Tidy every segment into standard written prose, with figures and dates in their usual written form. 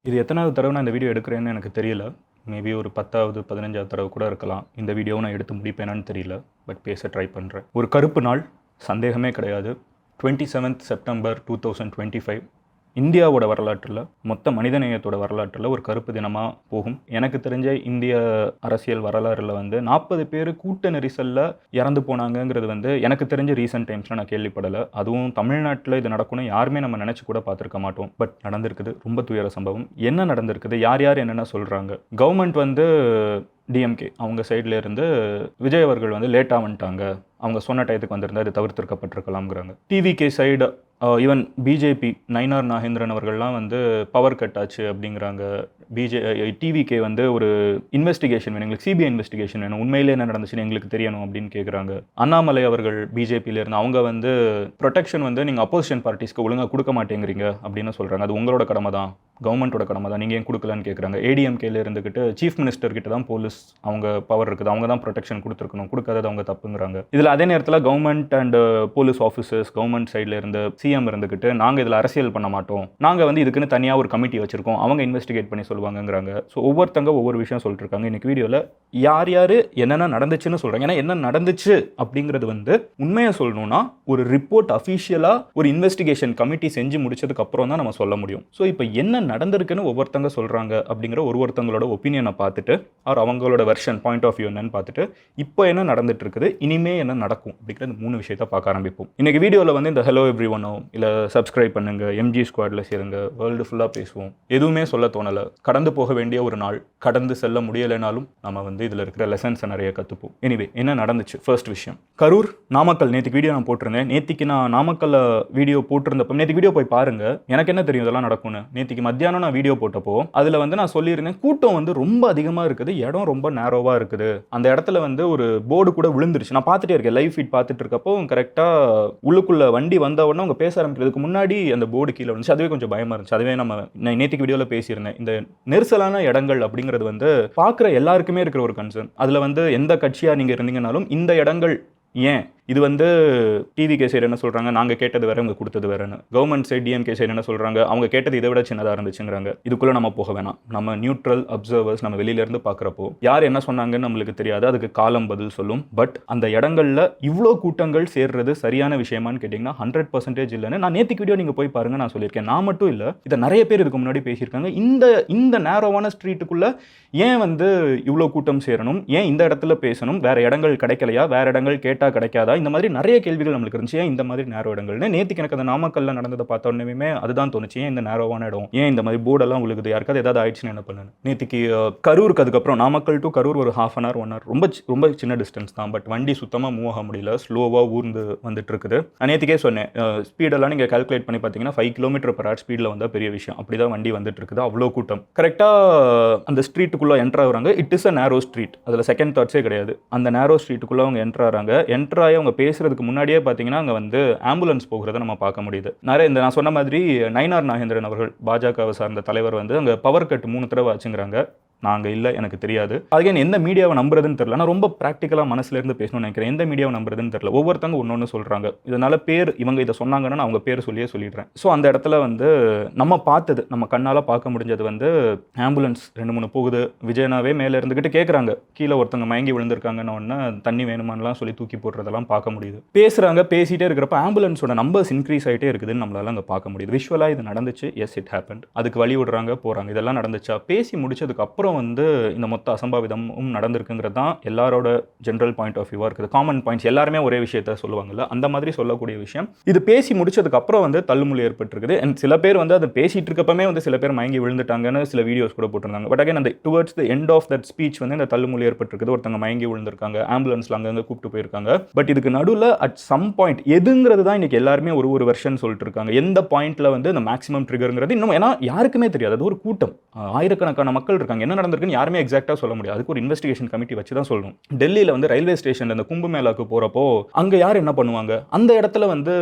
இது எத்தனாவது தடவை நான் இந்த வீடியோ எடுக்கிறேன்னு எனக்கு தெரியல. மேபி ஒரு 10வது 15வது தடவை கூட இருக்கலாம். இந்த வீடியோவை நான் எடுத்து முடிப்பேனான்னு தெரியல. பட் பேச ட்ரை பண்ணுறேன். ஒரு கருப்பு நாள், சந்தேகமே கிடையாது. 27th செப்டம்பர் 2025 இந்தியாவோட வரலாற்றில், மொத்த மனிதநேயத்தோட வரலாற்றில் ஒரு கருப்பு தினமாக போகும். எனக்கு தெரிஞ்ச இந்திய அரசியல் வரலாறில் 40 பேர் கூட்ட நெரிசலில் இறந்து போனாங்கங்கிறது எனக்கு தெரிஞ்ச ரீசெண்ட் டைம்ஸில் நான் கேள்விப்படலை. அதுவும் தமிழ்நாட்டில் இது நடக்கணும் யாருமே நம்ம நினச்சி கூட பார்த்துருக்க மாட்டோம். பட் நடந்திருக்குது. ரொம்ப துயர சம்பவம். என்ன நடந்திருக்குது, யார் யார் என்னென்ன சொல்கிறாங்க. கவர்மெண்ட் டிஎம்கே அவங்க சைடில் இருந்து விஜய் அவர்கள் லேட்டாக வந்துட்டாங்க, அவங்க சொன்ன டயத்துக்கு வந்திருந்தால் இது தவிர்த்திருக்கப்பட்டிருக்கலாம்ங்கிறாங்க. TVK side even BJP Nainar Nagendran அவர்கள்லாம் பவர் கட் ஆச்சு அப்படிங்கிறாங்க. டிவிகே ஒரு இன்வெஸ்டிகேஷன் வேணும், எங்களுக்கு சிபிஐ இன்வெஸ்டிகேஷன் வேணும், உண்மையிலே என்ன நடந்துச்சுன்னு எங்களுக்கு தெரியணும் அப்படின்னு கேட்குறாங்க. அண்ணாமலை அவர்கள் பிஜேபியிலேருந்து அவங்க ப்ரொடெக்ஷன் நீங்கள் அப்போசிஷன் பார்ட்டிஸ்க்கு ஒழுங்காக கொடுக்க மாட்டேங்கிறீங்க அப்படின்னு சொல்கிறாங்க. அது உங்களோட கடமை தான், கவர்மெண்ட்டோட கடமை தான், நீங்கள் ஏன் கொடுக்கலன்னு கேட்குறாங்க. ஏடிஎம்கேல இருந்துக்கிட்டு சீஃப் மினிஸ்டர் கிட்ட தான் போலீஸ் அவங்க பவர் இருக்குது, அவங்க தான் ப்ரொடெக்ஷன் கொடுத்துருக்கணும், கொடுக்காதது அவங்க தப்புங்கிறாங்க. இதில் அதே நேரத்தில் government and police officers, government சைடில் இருந்து சிஎம் இருந்துக்கிட்டு நாங்கள் இதில் அரசியல் பண்ண மாட்டோம், நாங்கள் இதுக்குன்னு தனியாக ஒரு கமிட்டி வச்சுருக்கோம், அவங்க இன்வெஸ்டிகேட் பண்ணி சொல்லுவாங்கங்கிறாங்க. ஸோ ஒவ்வொருத்தங்க ஒவ்வொரு விஷயம் சொல்லிட்டு இருக்காங்க. இன்னைக்கு வீடியோவில் யார் யார் என்னென்ன நடந்துச்சுன்னு சொல்கிறாங்க. ஏன்னா என்ன நடந்துச்சு அப்படிங்கிறது உண்மையை சொல்லணும்னா ஒரு ரிப்போர்ட் அஃபீஷியலாக ஒரு இன்வெஸ்டிகேஷன் கமிட்டி செஞ்சு முடிச்சதுக்கு அப்புறம் தான் நம்ம சொல்ல முடியும். ஸோ இப்போ என்ன நடந்திருக்குன்னு ஒவ்வொருத்தங்க சொல்கிறாங்க அப்படிங்கிற ஒருத்தங்களோட ஒப்பீனியனை பார்த்துட்டு அவங்களோட வெர்ஷன் பாயிண்ட் ஆஃப் வியூ என்னன்னு பார்த்துட்டு இப்போ என்ன நடந்துட்டு இருக்குது, இனிமே என்ன நடக்கும் அப்படிங்கிற 3 விஷயத்தை பார்க்க ஆரம்பிப்போம். இன்னைக்கு வீடியோவில் இந்த ஹலோ எவ்ரி ஒனோ இல்லை சப்ஸ்கிரைப் பண்ணுங்க, எம்ஜி ஸ்குவாடில் சேருங்க, வேர்ல்டு ஃபுல்லாக பேசுவோம், எதுவுமே சொல்ல தோணலை. கடந்து போக வேண்டிய ஒரு நாள், கடந்து செல்ல முடியலைனாலும் நம்ம இதில் இருக்கிற லெசன்ஸை நிறைய கற்றுப்போம். எனிவே என்ன நடந்துச்சு. ஃபர்ஸ்ட் விஷயம், கரூர் நாமக்கல். நேற்றுக்கு வீடியோ நான் போட்டிருந்தேன். நேற்றுக்கு நான் நாமக்கல்ல வீடியோ போட்டிருந்தப்போ, நேற்றுக்கு வீடியோ போய் பாருங்க, எனக்கு என்ன தெரியும் இதெல்லாம் நடக்கும்னு. நேற்றுக்கு மத்தியானம் நான் வீடியோ போட்டப்போ அதில் நான் சொல்லியிருந்தேன், கூட்டம் ரொம்ப அதிகமாக இருக்குது, இடம் ரொம்ப நேரோவாக இருக்குது, அந்த இடத்துல ஒரு போர்டு கூட விழுந்துருச்சு. நான் பார்த்துட்டே இருக்கேன், லைவ் ஃபீட் பார்த்துட்டு இருக்கப்போ கரெக்டாக உள்ளுக்குள்ள வண்டி வந்த உடனே அவங்க பேச ஆரம்பிக்கிறதுக்கு முன்னாடி அந்த போர்டு கீழே வந்துச்சு. அதுவே கொஞ்சம் பயமாக இருந்துச்சு. அதுவே நான் நேற்றுக்கு வீடியோவில் பேசியிருந்தேன். இந்த நெரிசலான இடங்கள் அப்படிங்கிறது பார்க்குற எல்லாருக்குமே இருக்கிற ஒரு கன்சர்ன். அதில் எந்த கட்சியாக நீங்கள் இருந்தீங்கனாலும் இந்த இடங்கள் ஏன் இது டிவிகே சைடு என்ன சொல்கிறாங்க, நாங்கள் கேட்டது வேறு, அவங்க கொடுத்தது வேறுன்னு. கவர்மெண்ட் சைடு டிஎம்கே சைடு என்ன சொல்கிறாங்க, அவங்க கேட்டது இதை விட சின்னதாக இருந்துச்சுங்கிறாங்க. இதுக்குள்ளே நம்ம போக வேணாம். நம்ம நியூட்ரல் அப்சர்வர்ஸ், நம்ம வெளியிலேருந்து பார்க்குறப்போ யார் என்ன சொன்னாங்கன்னு நம்மளுக்கு தெரியாது, அதுக்கு காலம் பதில் சொல்லும். பட் அந்த இடங்களில் இவ்வளோ கூட்டங்கள் சேர்றது சரியான விஷயமானு கேட்டிங்கன்னா 100% இல்லைன்னு நான் நேற்றுக்கு வீடியோ நீங்கள் போய் பாருங்கள், நான் சொல்லியிருக்கேன். நான் மட்டும் இல்லை, இதை நிறைய பேர் இதுக்கு முன்னாடி பேசியிருக்காங்க. இந்த நேரோவான ஸ்ட்ரீட்டுக்குள்ளே ஏன் இவ்வளோ கூட்டம் சேரணும், ஏன் இந்த இடத்துல பேசணும், வேறு இடங்கள் கிடைக்கலையா, வேறு இடங்கள் கேட்டால் கிடைக்காதா, இந்த மாதிரி நிறைய கேள்விகள் நம்மளுக்கு இருந்துச்சு. ஏன் இந்த மாதிரி நேரோ இடங்கள்னு. நேற்றுக்கு எனக்கு அந்த நாமக்கல்ல நடந்ததை பார்த்த உடனே அதுதான் தோணுச்சு, ஏன் இந்த நேரோவான இடம், ஏன் இந்த மாதிரி போர்டெல்லாம் உங்களுக்கு யாருக்காவது ஏதாவது ஆயிடுச்சுன்னு என்ன பண்ணு. நேற்றுக்கு கரூருக்கு அதுக்கப்புறம் நாமக்கல் டு கரூர் ஒரு 1/2 hour 1 hour ரொம்ப சின்ன டிஸ்டன்ஸ் தான். பட் வண்டி சுத்தமாக மூவ் ஆக முடியல, ஸ்லோவாக ஊர்ந்து வந்துட்டு இருக்குது. நேற்றுக்கே சொன்னேன், ஸ்பீடெல்லாம் நீங்கள் கால்குலேட் பண்ணி பார்த்தீங்கன்னா 5 km/h ஸ்பீடில் வந்தால் பெரிய விஷயம். அப்படி தான் வண்டி வந்துட்டு இருக்குது. அவ்வளோ கூட்டம். கரெக்டாக அந்த ஸ்ட்ரீட்டுக்குள்ளே என்ட்ரு ஆகுறாங்க. இட் இஸ் அ நேரோ ஸ்ட்ரீட், அதில் செகண்ட் தாட்ஸே கிடையாது. அந்த நேரோ ஸ்ட்ரீட்டுக்குள்ளே அவங்க என்ட்ரு ஆகிறாங்க. என்ட்ராகி அவங்க பேசுறதுக்கு முன்னாடியே பார்த்தீங்கன்னா அங்கே ஆம்புலன்ஸ் போகிறத நம்ம பார்க்க முடியுது. நிறைய நான் சொன்ன மாதிரி நயினார் நாகேந்திரன் அவர்கள், பாஜகவை சார்ந்த தலைவர் அங்கே பவர் கட் 3 தடவை ஆச்சுங்கிறாங்க. நாங்கள் இல்லை, எனக்கு தெரியாது. அதுக்கு எந்த மீடியாவை நம்புறதுன்னு தெரியல. நான் ரொம்ப ப்ராக்டிக்கலாக மனசுலேருந்து பேசணும்னு நினைக்கிறேன். எந்த மீடியாவை நம்புறதுன்னு தெரியல. ஒவ்வொருத்தங்க ஒன்று சொல்கிறாங்க. இதனால் பேர் இவங்க இதை சொன்னாங்கன்னா நான் அவங்க பேர் சொல்லிடுறேன். ஸோ அந்த இடத்துல நம்ம பார்த்தது, நம்ம கண்ணால் பார்க்க முடிஞ்சது ஆம்புலன்ஸ் 2-3 போகுது. விஜயனாவே மேலே இருந்துக்கிட்டு கேட்குறாங்க, கீழே ஒருத்தங்க மயங்கி விழுந்திருக்காங்கன்னு ஒன்று, தண்ணி வேணுமானலாம் சொல்லி தூக்கி போடுறதெல்லாம் பார்க்க முடியுது. பேசுகிறாங்க, பேசிகிட்டே இருக்கிறப்ப ஆம்புலன்ஸோட நம்பர்ஸ் இன்க்ரீஸ் ஆகிட்டே இருக்குதுன்னு நம்மளால அங்கே பார்க்க முடியுது. விஷுவலாக இது நடந்துச்சு. Yes, it happened. அதுக்கு வழி விடுறாங்க, போகிறாங்க. இதெல்லாம் நடந்துச்சா? பேசி முடிச்சதுக்கு அப்புறம் இந்த மொத்த அசம்பாவிதமும் நடந்திருக்குங்கிறது தான் எல்லாரோட ஜென்ரல் பாயிண்ட் ஆஃப் வியூவாக இருக்குது. காமன் பாயிண்ட்ஸ் எல்லாருமே ஒரே விஷயத்த சொல்லுவாங்கல்ல, அந்த மாதிரி சொல்லக்கூடிய விஷயம். இது பேசி முடிச்சதுக்கு அப்புறம் தள்ளுமுள்ளி ஏற்பட்டிருக்குது. அண்ட் சில பேர் அதை பேசிட்டு இருக்கப்பமே சில பேர் மயங்கி விழுந்துட்டாங்கன்னு சில வீடியோஸ் கூட போட்டிருந்தாங்க. பட் அகைன் அந்த towards the end of that speech இந்த தள்ளுமுள்ளி ஏற்பட்டிருக்குது. ஒருத்தங்க மயங்கி விழுந்திருக்காங்க, ஆம்புலன்ஸ்ல அங்கங்கே கூப்பிட்டு போயிருக்காங்க. பட் இதுக்கு நடுவில் அட் சம் பாயிண்ட் எதுங்கிறது தான் இன்னைக்கு எல்லாருமே ஒரு வெர்ஷன் சொல்லிட்டு இருக்காங்க. எந்த பாயிண்ட்ல இந்த மேக்ஸிமம் ட்ரிகருங்கிறது இன்னும் ஏன்னா யாருக்குமே தெரியாது. அது ஒரு கூட்டம், ஆயிரக்கணக்கான மக்கள் இருக்காங்க. என்ன நடந்திருக்குன்னு யாருமே எக்ஸாக்டாக சொல்ல முடியாது. அதுக்கு ஒரு இன்வெஸ்டிகேஷன் கமிட்டி வச்சு தான் சொல்லணும். டெல்லியில் வந்து ரயில்வே ஸ்டேஷனில் அந்த கும்பமேளாக்கு போகிறப்போ அங்கே யார் என்ன பண்ணுவாங்க, அந்த இடத்துல வந்து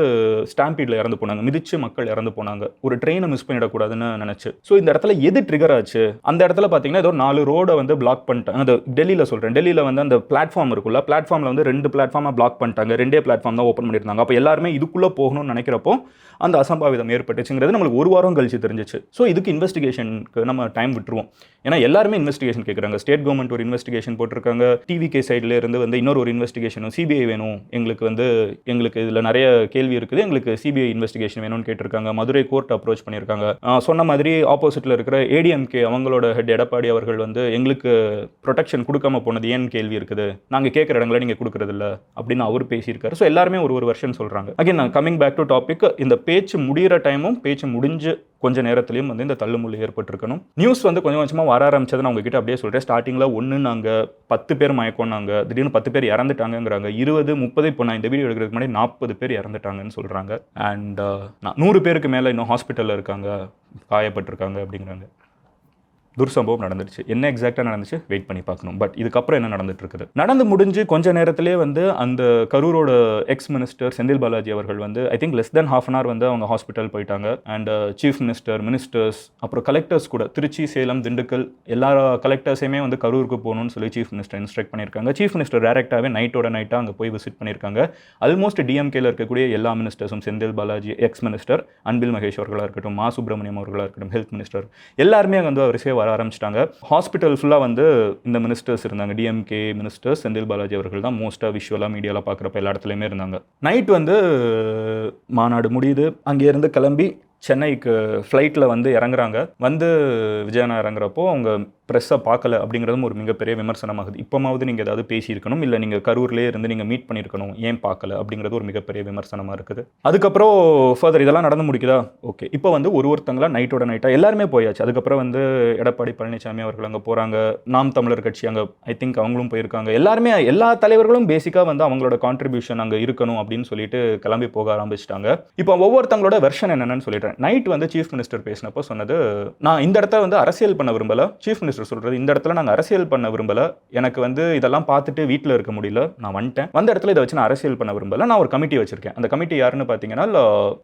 ஸ்டாம்பீடில் இறந்து போனாங்க, மிதிச்சு மக்கள் இறந்து போனாங்க, ஒரு ட்ரெயினை மிஸ் பண்ணிடக்கூடாதுன்னு நினச்சி. ஸோ இந்த இடத்துல எது ட்ரிகர் ஆச்சு, அந்த இடத்துல பார்த்தீங்கன்னா ஏதோ 4 ரோடை வந்து பிளாக் பண்ணிட்டாங்க. அந்த டெல்லியில் சொல்கிறேன், டெல்லியில் வந்து அந்த பிளாட்ஃபார்ம் இருக்குல்ல, பிளாட்ஃபார்மில் வந்து 2 பிளாட்ஃபார்மை பிளாக் பண்ணிட்டாங்க, 2 பிளாட்ஃபார்ம் தான் ஓப்பன் பண்ணியிருந்தாங்க. அப்போ எல்லாருமே இதுக்குள்ளே போகணும்னு நினைக்கிறப்போ அந்த அசம்பாவிதம் ஏற்பட்டுச்சுங்கிறது நம்மளுக்கு ஒரு வாரம் கழிச்சு தெரிஞ்சிச்சு. ஸோ இதுக்கு இன்வெஸ்டிகேஷனுக்கு நம்ம டைம் விட்டுருவோம். ஏன்னா எல்லாருமே இன்வெஸ்டிகேஷன் கேட்குறாங்க. ஸ்டேட் கவர்மெண்ட் ஒரு இன்வெஸ்டிகேஷன் போட்டிருக்காங்க, டிவிகே சைடில் இருந்து வந்து இன்னொரு ஒரு இன்வெஸ்டிகேஷனும், சிபிஐ வேணும் எங்களுக்கு இதில் நிறைய கேள்வி இருக்குது, எங்களுக்கு சிபிஐ இன்வெஸ்டிகேஷன் வேணும்னு கேட்டிருக்காங்க. மதுரை கோர்ட் அப்ரோச் பண்ணியிருக்காங்க. சொன்ன மாதிரி ஆப்போசிட்டில் இருக்கிற ஏடிஎம்கே அவங்களோட ஹெட் எடப்பாடி அவர்கள் வந்து எங்களுக்கு ப்ரொடெக்ஷன் கொடுக்காம போனது ஏன்னு கேள்வி இருக்குது, நாங்கள் கேட்குற இடங்களை நீங்கள் கொடுக்குறதில்ல அப்படின்னு அவர் பேசியிருக்காரு. ஸோ எல்லாருமே ஒரு வருஷன் சொல்கிறாங்க. அகைன் நான் கமிங் பேக் டு டாபிக், இந்த பேச்சு முடிகிற டைமும் பேச்சு முடிஞ்சு கொஞ்ச நேரத்துலையும் வந்து இந்த தள்ளுமுள்ளு ஏற்பட்டிருக்கணும். நியூஸ் வந்து கொஞ்சம் கொஞ்சமாக வர ஆரம்பிச்சது. நான் உங்ககிட்ட அப்படியே சொல்கிறேன். ஸ்டார்டிங்கில் நாங்கள் 10 பேர் மயக்கோன்னாங்க, திடீர்னு 10 பேர் இறந்துட்டாங்கிறாங்க, 20, 30, இப்போ நான் இந்த வீடியோ எடுக்கிறதுக்கு முன்னாடி 40 பேர் இறந்துட்டாங்கன்னு சொல்கிறாங்க. அண்ட் 100 பேருக்கு மேலே இன்னும் ஹாஸ்பிட்டலில் இருக்காங்க, காயப்பட்டிருக்காங்க அப்படிங்கிறாங்க. துர்சம்பவம் நடந்துருச்சு. என்ன எக்ஸாக்டாக நடந்துச்சு வெயிட் பண்ணி பார்க்கணும். பட் இதுக்கப்புறம் என்ன நடந்துட்டு இருக்குது, நடந்து முடிஞ்சு கொஞ்ச நேரத்திலே வந்து அந்த கரூரோட எக்ஸ் மினிஸ்டர் செந்தில் பாலாஜி அவர்கள் வந்து I think less than ½ an hour வந்து அவங்க ஹாஸ்பிட்டல் போயிட்டாங்க. அண்ட் சீஃப் மினிஸ்டர்ஸ் அப்புறம் கலெக்டர்ஸ் கூட திருச்சி, சேலம், திண்டுக்கல் எல்லா கலெக்டர்ஸையுமே வந்து கரூருக்கு போகணும்னு சொல்லி சீஃப் மினிஸ்டர் இன்ஸ்ட்ரக்ட் பண்ணியிருக்காங்க. சீஃப் மினிஸ்டர் டேரெக்டாகவே நைட்டாக அங்கே போய் விசிட் பண்ணியிருக்காங்க. ஆல்மோஸ்ட் டிஎம்கேல இருக்கக்கூடிய எல்லா மினிஸ்டர்ஸும், செந்தில் பாலாஜி எக்ஸ் மினிஸ்டர், அன்பில் மகேஷ் அவர்களாக இருக்கட்டும், மா சுப்பிரமணியம் அவர்களாக இருக்கட்டும், ஹெல்த் மினிஸ்டர், எல்லாருமே வந்து வரிசையாக வர ஆரம்பிச்சிட்டாங்க. ஹாஸ்பிட்டல் ஃபுல்லாக வந்து இந்த மினிஸ்டர்ஸ் இருந்தாங்க. டிஎம்கே மினிஸ்டர்ஸ், செந்தில் பாலாஜி அவர்கள் தான் மோஸ்ட்டாக விஷுவலாக மீடியாவில் பார்க்குறப்ப எல்லா இடத்துலையுமே இருந்தாங்க. நைட் வந்து மாநாடு முடியுது. அங்கேருந்து கிளம்பி சென்னைக்கு ஃப்ளைட்டில் வந்து இறங்குறாங்க. வந்து விஜயனா இறங்குறப்போ அவங்க ப்ரெஸ்ஸை பார்க்கல அப்படிங்கிறதும் ஒரு மிகப்பெரிய விமர்சனமாகுது. இப்போமாவது நீங்கள் ஏதாவது பேசியிருக்கணும், இல்லை நீங்கள் கரூர்லேயே இருந்து நீங்கள் மீட் பண்ணியிருக்கணும், ஏன் பார்க்கல அப்படிங்கிறது ஒரு மிகப்பெரிய விமர்சனமாக இருக்குது. அதுக்கப்புறம் ஃபர்தர் இதெல்லாம் நடந்து முடிக்குதா, ஓகே. இப்போ வந்து ஒருத்தங்களா நைட்டாக எல்லாருமே போயாச்சு. அதுக்கப்புறம் வந்து எடப்பாடி பழனிசாமி அவர்கள் அங்கே போகிறாங்க, நாம் தமிழர் கட்சி அங்கே ஐ திங்க் அவங்களும் போயிருக்காங்க. எல்லா தலைவர்களும் பேசிக்காக வந்து அவங்களோட கான்ட்ரிபியூஷன் அங்கே இருக்கணும் அப்படின்னு சொல்லிட்டு கிளம்பி போக ஆரம்பிச்சிட்டாங்க. இப்போ ஒவ்வொருத்தங்களோட வெர்ஷன் என்னென்னு சொல்லிடுறேன். நைட் வந்து சீஃப் மினிஸ்டர் பேசினப்போ சொன்னது, நான் இந்த இடத்துல வந்து அரசியல் பண்ண விரும்பல. சீஃப் மினிஸ்டர் சொல்றது, இந்த இடத்துல நாங்கள் அரசியல் பண்ண விரும்பல, எனக்கு வந்து இதெல்லாம் பார்த்துட்டு வீட்டில் இருக்க முடியல, நான் வந்துட்டேன், வந்த இடத்துல இதை வச்சு நான் அரசியல் பண்ண விரும்பல, நான் ஒரு கமிட்டி வச்சிருக்கேன். அந்த கமிட்டி யாருன்னு பார்த்தீங்கன்னா,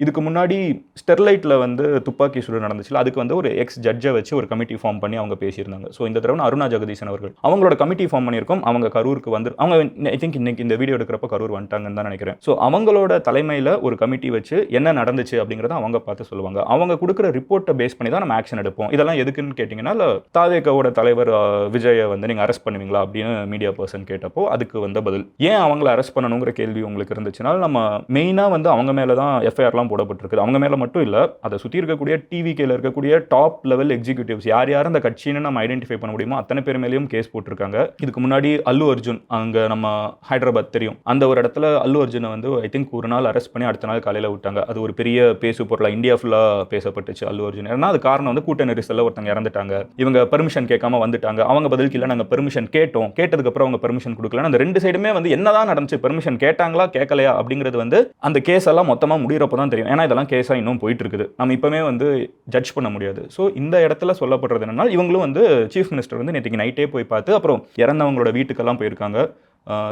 இதுக்கு முன்னாடி ஸ்டெர்லைட்டில் வந்து துப்பாக்கி சூடு நடந்துச்சுல, அதுக்கு வந்து ஒரு எக்ஸ் ஜட்ஜை வச்சு ஒரு கமிட்டி ஃபார்ம் பண்ணி அவங்க பேசியிருந்தாங்க. ஸோ இந்த தடவை அருணா ஜெகதீசன் அவர்கள் அவங்களோட கமிட்டி ஃபார்ம் பண்ணியிருக்கோம். அவங்க கரூருக்கு வந்து அவங்க ஐ திங்க் இன்னைக்கு இந்த வீடியோ எடுக்கிறப்ப கரூர் வந்துட்டாங்கன்னு தான் நினைக்கிறேன். ஸோ அவங்களோட தலைமையில் ஒரு கமிட்டி வச்சு என்ன நடந்துச்சு அப்படிங்கிறத அவங்க பார்த்து சொல்லுவாங்க. அவங்க கொடுக்குற ரிப்போர்ட்டை பேஸ் பண்ணி தான் நம்ம ஆக்ஷன் எடுப்போம். இதெல்லாம் எதுக்குன்னு கேட்டிங்கன்னா, தாவேகாவோட தலைவர் விஜயை வந்து நீங்கள் அரெஸ்ட் பண்ணுவீங்களா அப்படின்னு மீடியா பர்சன் கேட்டப்போ அதுக்கு வந்த பதில், ஏன் அவங்கள அரெஸ்ட் பண்ணணுங்கிற கேள்வி உங்களுக்கு இருந்துச்சுன்னா, நம்ம மெயினாக வந்து அவங்க மேலே தான் எஃப்ஐஆர்லாம் போடப்பட்டிருக்குது. அவங்க மேலே மட்டும் இல்லை, அதை சுற்றி இருக்கக்கூடிய டிவிகேல இருக்கக்கூடிய டாப் லெவல் எக்ஸிக்யூட்டிவ்ஸ் யார் அந்த கட்சின்னு நம்ம ஐடென்டிஃபை பண்ண முடியுமோ அத்தனை பேர் மேலேயும் கேஸ் போட்டிருக்காங்க. இதுக்கு முன்னாடி அல்லு அர்ஜுன், அங்கே நம்ம ஹைதராபாத் தெரியும், அந்த ஒரு இடத்துல அல்லு அர்ஜுனை வந்து ஐ திங்க் ஒரு நாள் அரெஸ்ட் பண்ணி அடுத்த நாள் காலையில் விட்டாங்க. அது ஒரு பெரிய பேசு பொருளாக இந்தியா ஃபுல்லாக பேசப்பட்டுச்சு அல்லு அர்ஜுன். ஏன்னா அது காரணம் வந்து கூட்ட நெரிசலில் ஒருத்தங்க இறந்துட்டாங்க, இவங்க பெர்மிஷன் கேட்காம வந்துட்டாங்க, அவங்க பதிலுக்கு இல்லை நாங்கள் பெர்மிஷன் கேட்டோம், கேட்டதுக்கப்புறம் அவங்க பெர்மிஷன் கொடுக்கல. அந்த 2 சைடுமே வந்து என்னதான் நடந்துச்சு, பெர்மிஷன் கேட்டாங்களா கேட்கலையா அப்படிங்கிறது வந்து அந்த கேஸ் எல்லாம் மொத்தமாக முடிகிறப்போ தான் தெரியும். ஏன்னா இதெல்லாம் கேஸாக இன்னும் போயிட்டு இருக்குது, நம்ம இப்போவே வந்து ஜட்ஜ் பண்ண முடியாது. ஸோ இந்த இடத்துல சொல்லப்படுறது என்னன்னா, இவங்களும் வந்து சீஃப் மினிஸ்டர் வந்து நேற்றுக்கு நைட்டே போய் பார்த்து அப்புறம் இறந்தவங்களோட வீட்டுக்கெல்லாம் போயிருக்காங்க.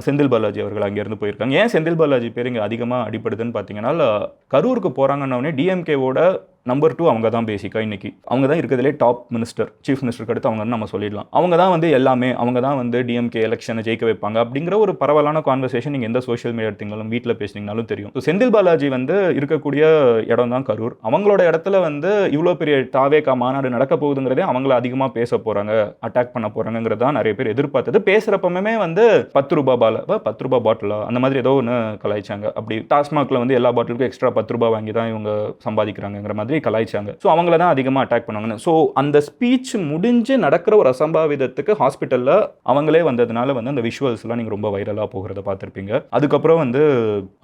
செந்தில் பாலாஜி அவர்கள் அங்கேருந்து போயிருக்காங்க. ஏன் செந்தில் பாலாஜி பேர் இங்கே அதிகமாக அடிப்படுதுன்னு பார்த்தீங்கன்னா, கரூருக்கு போகிறாங்கன்னே டிஎம்கேவோட நம்பர் 2 அவங்க தான். பேசிக்காக இன்னைக்கு அவங்க தான் இருக்கிறதுலே டாப் மினிஸ்டர், சீஃப் மினிஸ்டருக்கு அடுத்து அவங்க நம்ம சொல்லிடலாம். அவங்க தான் வந்து எல்லாமே, அவங்க தான் வந்து டிஎம்கே எலெக்ஷனை ஜெயிக்க வைப்பாங்க அப்படிங்கிற ஒரு பரவலான கான்வர்சேஷன் நீங்கள் எந்த சோஷியல் மீடியா எடுத்தீங்களும் வீட்டில் பேசினீங்கனாலும் தெரியும். ஸோ செந்தில் பாலாஜி வந்து இருக்கக்கூடிய இடம் தான் கரூர். அவங்களோட இடத்துல வந்து இவ்வளோ பெரிய தாவேகா மாநாடு நடக்க போகுதுங்கிறதே அவங்கள அதிகமாக பேச போகிறாங்க, அட்டாக் பண்ண போகிறாங்கிறது தான் நிறைய பேர் எதிர்பார்த்தது. பேசுகிறப்பமே வந்து 10 ரூபா பாட்டிலா அந்த மாதிரி ஏதோ ஒன்று கலாய்ச்சாங்க. அப்படி டாஸ்மாகில் வந்து எல்லா பாட்டிலுக்கும் எக்ஸ்ட்ரா 10 ரூபா வாங்கி தான் இவங்க சம்பாதிக்கிறாங்கிற மாதிரி கலாய்ச்சாங்க. ஸோ அவங்கள தான் அதிகமாக அட்டாக் பண்ணுவாங்க. ஸோ அந்த ஸ்பீச் முடிஞ்சு நடக்கிற ஒரு அசம்பாவிதத்துக்கு ஹாஸ்பிட்டலில் அவங்களே வந்ததுனால வந்து அந்த விஷுவல்ஸ்லாம் நீங்கள் ரொம்ப வைரலாக போகிறத பார்த்துருப்பீங்க. அதுக்கப்புறம் வந்து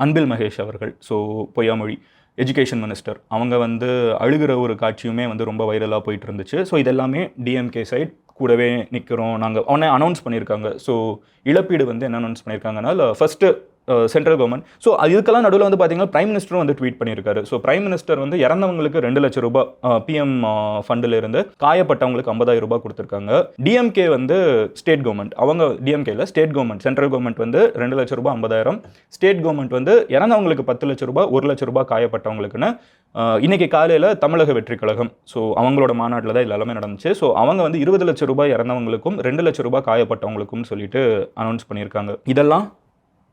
அன்பில் மகேஷ் அவர்கள், ஸோ பொய்யாமொழி எஜுகேஷன் மினிஸ்டர், அவங்க வந்து அழுகிற ஒரு காட்சியுமே வந்து ரொம்ப வைரலாக போயிட்டு இருந்துச்சு. ஸோ இதெல்லாமே டிஎம்கே சைட் கூடவே நிற்கிறோம் நாங்கள் அவனே அனௌன்ஸ் பண்ணியிருக்காங்க. ஸோ இழப்பீடு வந்து என்ன அனௌன்ஸ் பண்ணியிருக்காங்கன்னா, ஃபஸ்ட்டு சென்ட்ரல் கவர்மெண்ட். ஸோ இதுக்கெல்லாம் நடுவில் வந்து பார்த்தீங்கன்னா பிரைம் மினிஸ்டரும் வந்து ட்வீட் பண்ணியிருக்காரு. ஸோ பிரைம் மினிஸ்டர் வந்து இறந்தவங்களுக்கு 2 லட்சம் ரூபாய் பிஎம் ஃபண்டில் இருந்து காயப்பட்டவங்களுக்கு 50,000 ரூபாய் கொடுத்துருக்காங்க. டிஎம்கே வந்து ஸ்டேட் கவர்மெண்ட், அவங்க டிஎம்கேல ஸ்டேட் கவர்மெண்ட், சென்ட்ரல் கவர்மெண்ட் வந்து 2 லட்சம் ரூபாய் 50,000, ஸ்டேட் கவர்மெண்ட் வந்து இறந்தவங்களுக்கு 10 லட்சம் ரூபாய், 1 லட்சம் ரூபாய் காயப்பட்டவங்களுக்குன்னு இன்னைக்கு காலையில் தமிழக வெற்றி கழகம், ஸோ அவங்களோட மாநாட்டில் தான் எல்லாமே நடந்துச்சு. ஸோ அவங்க வந்து 20 லட்சம் ரூபாய் இறந்தவங்களுக்கும் 2 லட்சம் ரூபாய் காயப்பட்டவங்களுக்கும் சொல்லிட்டு அனௌன்ஸ் பண்ணியிருக்காங்க. இதெல்லாம்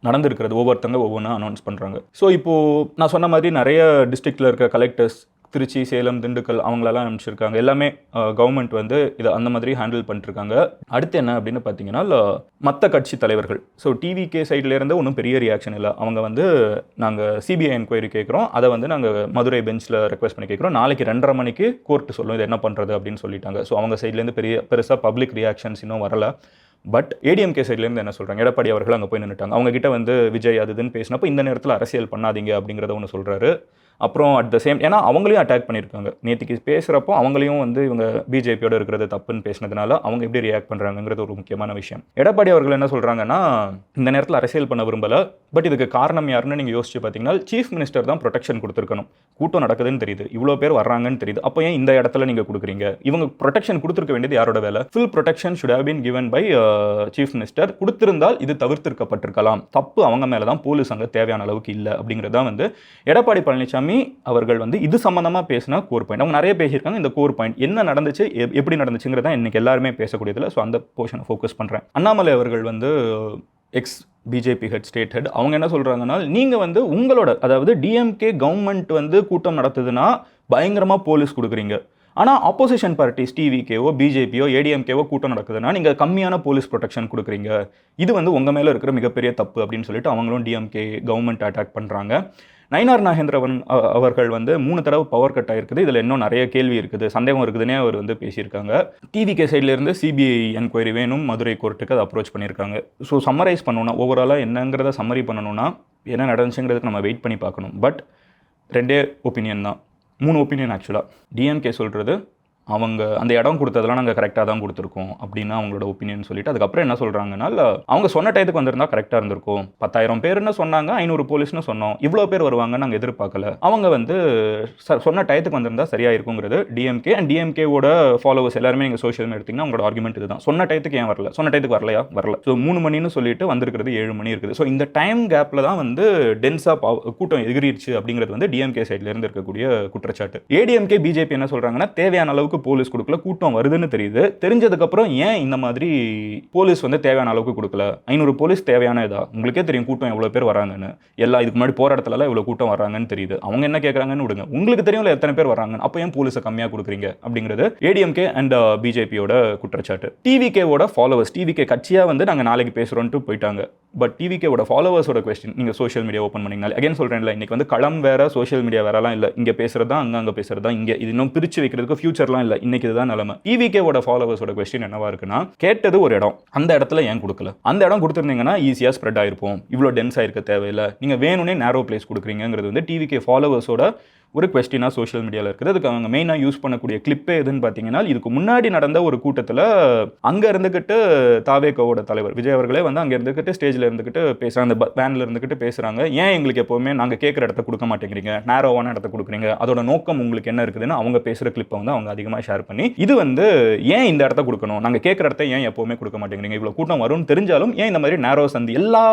நடந்திருக்கிறது, ஒவ்வொருத்தங்க ஒவ்வொன்றா அனௌன்ஸ் பண்ணுறாங்க. ஸோ இப்போது நான் சொன்ன மாதிரி நிறைய டிஸ்ட்ரிக்டில் இருக்கிற கலெக்டர்ஸ், திருச்சி, சேலம், திண்டுக்கல் அவங்களெல்லாம் அனுப்பிச்சிருக்காங்க. எல்லாமே கவர்மெண்ட் வந்து இதை அந்த மாதிரி ஹேண்டில் பண்ணிட்டுருக்காங்க. அடுத்து என்ன அப்படின்னு பார்த்தீங்கன்னா, மற்ற கட்சி தலைவர்கள், ஸோ டிவிகே சைட்லேருந்து ஒன்றும் பெரிய ரியாக்ஷன் இல்லை. அவங்க வந்து நாங்கள் சிபிஐ என்கொயரி கேட்குறோம், அதை வந்து நாங்கள் மதுரை பெஞ்சில் ரெக்வஸ்ட் பண்ணி கேட்குறோம், நாளைக்கு 2:30 மணிக்கு கோர்ட்டு சொல்லும் இது என்ன பண்ணுறது அப்படின்னு சொல்லிட்டாங்க. ஸோ அவங்க சைட்லேருந்து பெருசாக பப்ளிக் ரியாக்ஷன்ஸ் இன்னும் வரலை. பட் ஏடிஎம்கே சைட்லேருந்து என்ன சொல்கிறாங்க, எடப்பாடி அவர்கள் அங்கே போய் நின்றுட்டாங்க. அவங்ககிட்ட வந்து விஜய் அதுன்னு பேசினப்போ இந்த நேரத்தில் அரசியல் பண்ணாதீங்க அப்படிங்கிறத ஒன்று சொல்கிறாரு. அப்புறம் அட் த சேம், ஏன்னா அவங்களையும் அட்டாக் பண்ணியிருக்காங்க நேற்றுக்கு பேசுகிறப்போ, அவங்களையும் வந்து இவங்க பிஜேபியோட இருக்கிறது தப்புன்னு பேசினதுனால அவங்க எப்படி ரியாக்ட் பண்ணுறாங்கிறது ஒரு முக்கியமான விஷயம். எடப்பாடி அவர்கள் என்ன சொல்கிறாங்கன்னா, இந்த நேரத்தில் அரசியல் பண்ண விரும்பலை, பட் இதுக்கு காரணம் யாருன்னு நீங்கள் யோசிச்சு பார்த்தீங்கன்னா சீஃப் மினிஸ்டர் தான் ப்ரொடெக்ஷன் கொடுத்துருக்கணும். கூட்டம் நடக்குதுன்னு தெரியுது, இவ்வளோ பேர் வர்றாங்கன்னு தெரியுது, அப்போ ஏன் இந்த இடத்துல நீங்கள் கொடுக்குறீங்க? இவங்க ப்ரொடெக்ஷன் கொடுத்துருக்க வேண்டியது யாரோட வேலை? Full protection should have been given by chief minister. கொடுத்திருந்தால் இது தவிர்த்திருக்கப்பட்டிருக்கலாம். தப்பு அவங்க மேலே தான், போலீஸ் அங்கே தேவையான அளவுக்கு இல்லை அப்படிங்கிறதா வந்து எடப்பாடி பழனிசாமி அவர்கள் வந்து இது சம்பந்தமாக பேசினா கோர் பாயிண்ட். அவங்க நிறைய பேசியிருக்காங்க. இந்த கோர் பாயிண்ட் என்ன நடந்துச்சு, எப்படி நடந்துச்சுங்கிறதா இன்னைக்கு எல்லாருமே பேசக்கூடியதில்லை. ஸோ அந்த போர்ஷனை ஃபோக்கஸ் பண்ணுறேன். அண்ணாமலை அவர்கள் வந்து X BJP head, state head, அவங்க என்ன சொல்கிறாங்கன்னா, நீங்கள் வந்து உங்களோட, அதாவது டிஎம்கே கவர்மெண்ட் வந்து கூட்டம் நடத்துதுன்னா பயங்கரமாக போலீஸ் கொடுக்குறீங்க, ஆனால் ஆப்போசிஷன் பார்ட்டிஸ் டிவிகேவோ பிஜேபியோ ஏடிஎம்கேவோ கூட்டம் நடக்குதுன்னா நீங்கள் கம்மியான போலீஸ் ப்ரொடெக்ஷன் கொடுக்குறீங்க, இது வந்து உங்கள் மேலே இருக்கிற மிகப்பெரிய தப்பு அப்படின்னு சொல்லிட்டு அவங்களும் டிஎம்கே கவர்மெண்ட் அட்டாக் பண்ணுறாங்க. நயினார் நாகேந்திரன் அவர்கள் வந்து 3 தடவை பவர் கட் ஆகிருக்குது, இதில் இன்னும் நிறைய கேள்வி இருக்குது, சந்தேகம் இருக்குதுன்னே அவர் வந்து பேசியிருக்காங்க. டிவிகே சைட்லேருந்து சிபிஐ என்கொயரி வேணும், மதுரை கோர்ட்டுக்கு அதை அப்ரோச் பண்ணியிருக்காங்க. ஸோ சம்மரைஸ் பண்ணணும்னா, ஓவராலாக என்னங்கிறத சம்மரி பண்ணணும்னா என்ன நடந்துச்சுங்கிறதுக்கு நம்ம வெயிட் பண்ணி பார்க்கணும். பட் 2 ஒப்பீனியன் தான், 3 ஒப்பீனியன் ஆக்சுவலாக. டிஎம்கே சொல்கிறது அவங்க அந்த இடம் கொடுத்ததெல்லாம் நாங்கள் கரெக்டாக தான் கொடுத்துருக்கோம் அப்படின்னு அவங்களோட ஒப்பீனியன் சொல்லிட்டு, அதுக்கப்புறம் என்ன சொல்கிறாங்கன்னா, அவங்க சொன்ன டயத்துக்கு வந்திருந்தால் கரெக்டாக இருந்திருக்கும். 10,000 பேர்னு சொன்னாங்க, 500 போலீஸ்னு சொன்னோம், இவ்வளோ பேர் வருவாங்க நாங்கள் எதிர்பார்க்கல. அவங்க வந்து சொன்ன டயத்துக்கு வந்திருந்தால் சரியாக இருக்குங்கிறது டிஎம்கே அண்ட் டிஎம்கேவோட ஃபாலோவர்ஸ் எல்லாருமே நீங்கள் சோஷியல் மீடியா எடுத்திங்கன்னா அவங்களோட ஆர்குமெண்ட் இதுதான். சொன்ன டயத்துக்கு ஏன் வரல, சொன்ன டயத்துக்கு வரலையா, வரல. ஸோ 3 மணின்னு சொல்லிட்டு வந்திருக்கிறது 7 மணி இருக்குது. ஸோ இந்த டைம் கேப்பில் தான் வந்து டென்ஸாக கூட்டம் எகிரிடுச்சு அப்படிங்கிறது வந்து டிஎம்கே சைட்லேருந்து இருக்கக்கூடிய குற்றச்சாட்டு. ஏடிஎம்கே பிஜேபி என்ன சொல்கிறாங்கன்னா, தேவையான அளவுக்கு போலீஸ் கொடுக்கல, கூட்டம் வருதுன்னு தெரியுது, தெரிஞ்சதுக்கப்புறம் ஏன் இந்த மாதிரி போலீஸ் வந்து தேவையான அளவுக்கு கொடுக்கல? 500 போலீஸ் தேவையான இதா? உங்களுக்கே தெரியும் கூட்டம் எவ்வளோ பேர் வராங்கன்னு, எல்லா இதுக்கு முன்னாடி போகிற இடத்துலலாம் இவ்வளோ கூட்டம் வராங்கன்னு தெரியுது, அவங்க என்ன கேட்குறாங்கன்னு விடுங்க, உங்களுக்கு தெரியும்ல எத்தனை பேர் வராங்க, அப்போ ஏன் போலீஸை கம்மியாக கொடுக்குறீங்க அப்படிங்கிறது ஏடிஎம்கே அண்ட் பிஜேபியோட குற்றச்சாட்டு. டிவிகேவோட ஃபாலோவர்ஸ், டிவிகே கட்சியாக வந்து நாங்கள் நாளைக்கு பேசுகிறோன்ட்டு போயிட்டாங்க. பட் டிவிகேவோட ஃபாலோவர்ஸோட கொஸ்டின், நீங்கள் சோஷியல் மீடியா ஓப்பன் பண்ணிங்கனால, அகைன் சொல்கிறேன்ல, இன்றைக்கி வந்து களம் வேறு சோஷியல் மீடியா வேறலாம் இல்லை, இங்கே பேசுகிறது தான் அங்கே பேசுகிறது தான் இங்கே, இது இன்னும் பிரித்து வைக்கிறதுக்கு ஃபியூச்சர்லாம் இல்லை, இன்னைக்கு இதுதான் நிலைமை. டிவிகேவோட ஃபாலோவர்ஸோட கொஸ்டின் என்னவா இருக்குன்னா, கேட்டது ஒரு இடம், அந்த இடத்துல ஏன் கொடுக்கல? அந்த இடம் கொடுத்துருந்தீங்கன்னா ஈஸியாக ஸ்ப்ரெட் ஆயிருப்போம், இவ்வளோ டென்ஸ் ஆயிருக்க தேவையில்லை, நீங்கள் வேணும்னே நேரோ பிளேஸ் கொடுக்குறீங்கிறது வந்து டிவிகே ஃபாலோவர்ஸோட ஒரு கொஸ்டினாக சோஷியல் மீடியாவில் இருக்குது. அதுக்கு அவங்க மெயினாக யூஸ் பண்ணக்கூடிய கிளிப்பே எதுன்னு பார்த்தீங்கன்னா, இதுக்கு முன்னாடி நடந்த ஒரு கூட்டத்தில் அங்கே இருந்துக்கிட்டு தாவேகோவோட தலைவர் விஜய் அவர்களே வந்து அங்கே இருந்துக்கிட்டு ஸ்டேஜில் இருந்துக்கிட்டு பேசுகிறாங்க, அந்த வேனில் இருந்துக்கிட்டு பேசுகிறாங்க, ஏன் எங்களுக்கு எப்போவுமே நாங்கள் கேட்குற இடத்த கொடுக்க மாட்டேங்கிறீங்க, நேரோவான இடத்த கொடுக்குறீங்க, அதோட நோக்கம் உங்களுக்கு என்ன இருக்குதுன்னு அவங்க பேசுகிற கிளிப்பை வந்து அவங்க அதிகமாக ஷேர் பண்ணி, இது வந்து ஏன் இந்த இடத்த கொடுக்கணும், நாங்கள் கேட்குற இடத்த ஏன் எப்போவுமே கொடுக்க மாட்டேங்கிறீங்க, இவ்வளோ கூட்டம் வரும்னு தெரிஞ்சாலும் ஏன் இந்த மாதிரி நேரோ சந்தி, எல்லா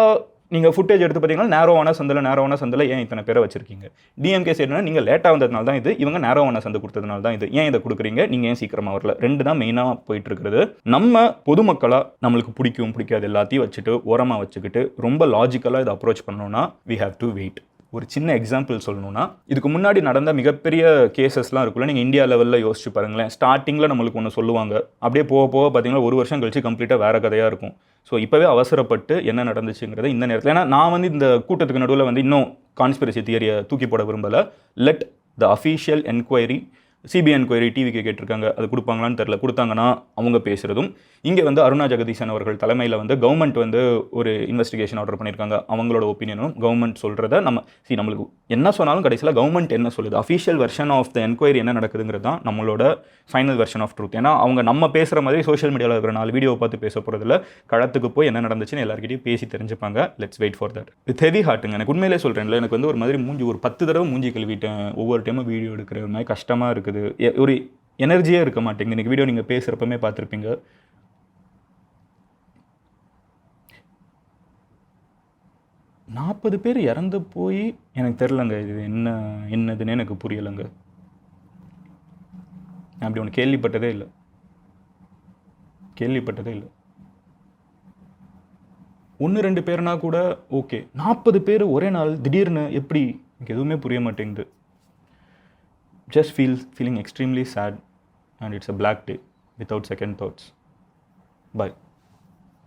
நீங்கள் ஃபுட்டேஜ் எடுத்து பார்த்தீங்கன்னா நேரோவான சந்தில் ஏன் இத்தனை பேரை வச்சிருக்கீங்க? டிஎம்கே சைடுனா நீங்கள் லேட்டாக வந்ததுனால தான் இது, இவங்க நேரோவான சந்தை கொடுத்ததுனால தான் இது, ஏன் இதை கொடுக்குறீங்க, நீங்கள் ஏன் சீக்கிரமாக வரல? 2 தான் மெயினாக போயிட்டு இருக்கிறது. நம்ம பொதுமக்களாக நம்மளுக்கு பிடிக்காது எல்லாத்தையும் வச்சுட்டு ஓரமாக வச்சுக்கிட்டு ரொம்ப லாஜிக்கலாக இதை அப்ரோச் பண்ணோன்னா we have to wait. ஒரு சின்ன எக்ஸாம்பிள் சொல்லணும்னா, இதுக்கு முன்னாடி நடந்த மிகப்பெரிய கேசஸ்லாம் இருக்குல்ல, நீங்கள் இந்தியா லெவலில் யோசிச்சு பாருங்களேன். ஸ்டார்டிங்கில் நம்மளுக்கு ஒன்று சொல்லுவாங்க, அப்படியே போக போக பார்த்தீங்கன்னா 1 வருஷம் கழிச்சு கம்ப்ளீட்டாக வேறு கதையாக இருக்கும். ஸோ இப்போவே அவசரப்பட்டு என்ன நடந்துச்சுங்கிறத இந்த நேரத்தில், ஏன்னா நான் வந்து இந்த கூட்டத்துக்கு நடுவில் வந்து இன்னும் கான்ஸ்பிரசி தியரியை தூக்கி போட விரும்பலை. Let the official enquiry CBI enquiry டிவிக்கு கேட்டிருக்காங்க, அது கொடுப்பாங்களான்னு தெரில. கொடுத்தாங்கன்னா அவங்க பேசுகிறதும், இங்கே வந்து அருணா ஜெகதீசன் அவர்கள் தலைமையில் வந்து கவர்மெண்ட் வந்து ஒரு இன்வெஸ்டிகேஷன் ஆர்டர் பண்ணியிருக்காங்க. அவங்களோட ஒப்பீனியனும் கவர்மெண்ட் சொல்கிறத நம்மளுக்கு என்ன சொன்னாலும் கடைசியில் கவர்மெண்ட் என்ன சொல்லுது, official version of the enquiry என்ன நடக்குதுங்கிறது தான் நம்மளோட ஃபைனல் வெர்ஷன் ஆஃப் ட்ரூத். ஏன்னா அவங்க நம்ம பேசுகிற மாதிரி சோஷியல் மீடியாவில் இருக்கிற 4 வீடியோவை பார்த்து பேச போகிறதில்ல, களத்துக்கு போய் என்ன நடந்துச்சுன்னு எல்லாருக்கிட்டையும் பேசி தெரிஞ்சுப்பாங்க. Let's wait for that. With heavy ஹார்ட்டுங்க. எனக்கு உண்மையிலே சொல்கிறேன்ல, எனக்கு வந்து ஒரு மாதிரி ஒரு 10 தடவை மூஞ்சி கழுவிட்டேன். ஒவ்வொரு டைமும் வீடியோ எடுக்கிற மாதிரி கஷ்டமாக இருக்குது. ஒரு எனர்ஜியே இருக்க மாட்டேங்குது. இன்றைக்கி வீடியோ நீங்கள் பேசுகிறப்பமே பார்த்துருப்பீங்க. நாற்பது பேர் இறந்து போய் எனக்கு தெரிலங்க, இது என்னதுன்னு எனக்கு புரியலைங்க. நான் அப்படி ஒன்று கேள்விப்பட்டதே இல்லை. 1-2 பேர்னா கூட ஓகே, 40 பேர் ஒரே நாள் திடீர்னு எப்படி, எனக்கு எதுவுமே புரிய மாட்டேங்குது. just feeling extremely sad and it's a black day without second thoughts. Bye.